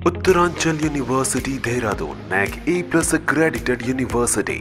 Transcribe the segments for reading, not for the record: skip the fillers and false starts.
Uttaranchal University, Dehradun, NAC A+ accredited university.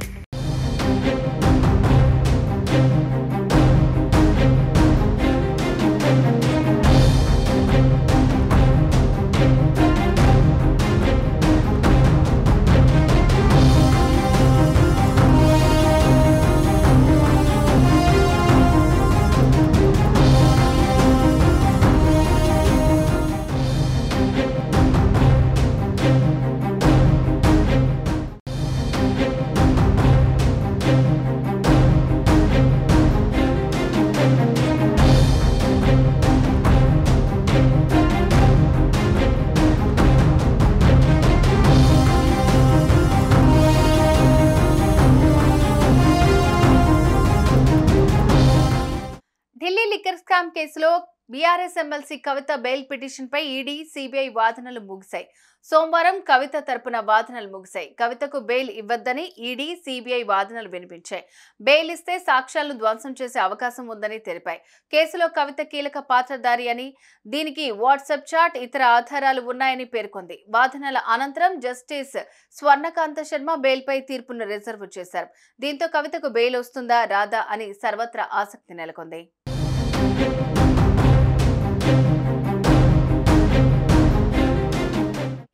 Delhi liquor scam కేసులో BRS MLC కవిత bail petition పై ED CBI వాదనలు ముగిశాయి. సోమవారం కవిత తరపున వాదనలు ముగిశాయి. కవితకు బెయిల్ ఇవ్వద్దని ఈడీ సిబిఐ వాదనలు వినిపించాయి. బెయిల్ ఇస్తే సాక్ష్యాలను ధ్వంసం చేసే అవకాశం ఉందని తెలిపాయి. కేసులో కవిత కీలక పాత్రధారి అని, దీనికి వాట్సాప్ చాట్, ఇతర ఆధారాలు ఉన్నాయని పేర్కొంది. వాదనల అనంతరం జస్టిస్ స్వర్ణకాంత శర్మ బెయిల్పై తీర్పును రిజర్వ్ చేశారు. దీంతో కవితకు బెయిల్ వస్తుందా రాదా అని సర్వత్రా ఆసక్తి నెలకొంది.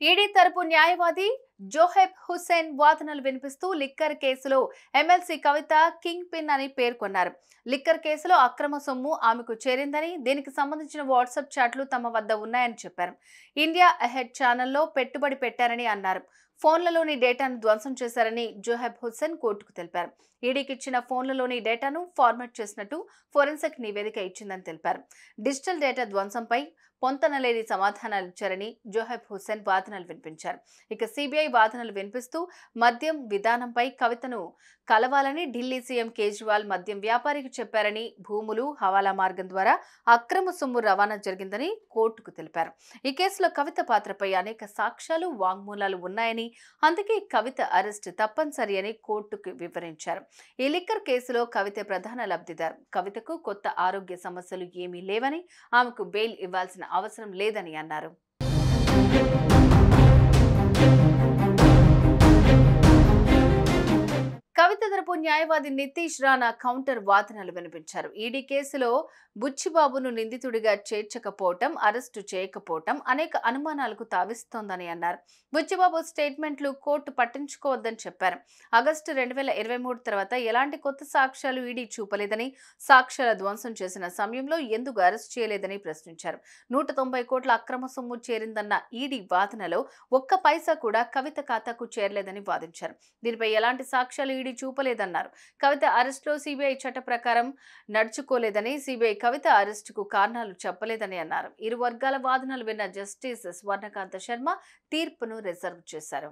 ఈడీ తరపు న్యాయవాది జోహెబ్ హుస్సేన్ వాదనలు వినిపిస్తూ లిక్కర్ కేసులో ఎమ్మెల్సీ కవిత కింగ్ పిన్ అని పేర్కొన్నారు. లిక్కర్ కేసులో అక్రమ సొమ్ము ఆమెకు చేరిందని, దీనికి సంబంధించిన వాట్సాప్ చాట్లు తమ వద్ద ఉన్నాయని చెప్పారు. ఇండియా అహెడ్ ఛానల్లో పెట్టుబడి పెట్టారని అన్నారు. ఫోన్లలోని డేటాను ధ్వంసం చేశారని జోహెబ్ హుస్సేన్ కోర్టుకు తెలిపారు. ఈడీకి ఇచ్చిన ఫోన్లలోని డేటాను ఫార్మాట్ చేసినట్టు ఫోరెన్సిక్ నివేదిక ఇచ్చిందని తెలిపారు. డిజిటల్ డేటా ధ్వంసంపై పొంతనలేని సమాధానాలు ఇచ్చారని జోహెబ్ హుస్సేన్ వాదనలు వినిపించారు. ఇక సిబిఐ వాదనలు వినిపిస్తూ మద్యం విధానంపై కవితను కలవాలని ఢిల్లీ సీఎం కేజ్రీవాల్ మద్యం వ్యాపారికి చెప్పారని, భూములు హవాలా మార్గం ద్వారా అక్రమ సొమ్ము రవాణా జరిగిందని కోర్టుకు తెలిపారు. ఈ కేసులో కవిత పాత్రపై అనేక సాక్ష్యాలు, వాంగ్మూలాలు ఉన్నాయని, అందుకే కవిత అరెస్ట్ తప్పనిసరి అని కోర్టుకు వివరించారు. ఈ లిక్కర్ కేసులో కవిత ప్రధాన లబ్ధిదారు. కవితకు కొత్త ఆరోగ్య సమస్యలు ఏమీ లేవని, ఆమెకు బెయిల్ ఇవ్వాల్సిన అవసరం లేదని అన్నారు. కవిత తరపు న్యాయవాది నితీష్ రాణా కౌంటర్ వాదనలు వినిపించారు. ఈడీ కేసులో బుచ్చిబాబును నిందితుడిగా చేర్చకపోవటం, అరెస్టు చేయకపోవటం అనేక అనుమానాలకు తావిస్తోందని అన్నారు. బుచ్చిబాబు స్టేట్మెంట్లు కోర్టు పట్టించుకోవద్దని చెప్పారు. ఆగస్టు 2023 తర్వాత ఎలాంటి కొత్త సాక్ష్యాలు ఈడీ చూపలేదని, సాక్ష్యాల ధ్వంసం చేసిన సమయంలో ఎందుకు అరెస్ట్ చేయలేదని ప్రశ్నించారు. 190 కోట్ల అక్రమ సొమ్ము చేరిందన్న ఈడీ వాదనలో ఒక్క పైసా కూడా కవిత ఖాతాకు చేరలేదని వాదించారు. దీనిపై ఎలాంటి సాక్ష్యాలు ఈడీ చూపలేదన్నారు. కవిత అరెస్టులో సిబిఐ చట్ట ప్రకారం నడుచుకోలేదని, సిబిఐ కవిత అరెస్టుకు కారణాలు చెప్పలేదని అన్నారు. ఇరు వర్గాల వాదనలు విన్న జస్టిస్ స్వర్ణకాంత శర్మ తీర్పును రిజర్వ్ చేశారు.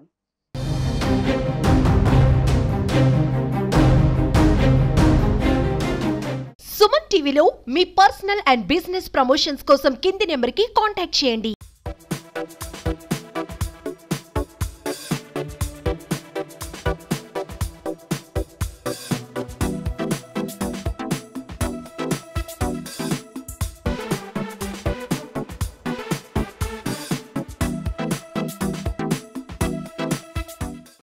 సుమన్ టీవీలో మీ పర్సనల్ అండ్ బిజినెస్ ప్రమోషన్స్ కోసం కింది నెంబర్కి కాంటాక్ట్ చేయండి.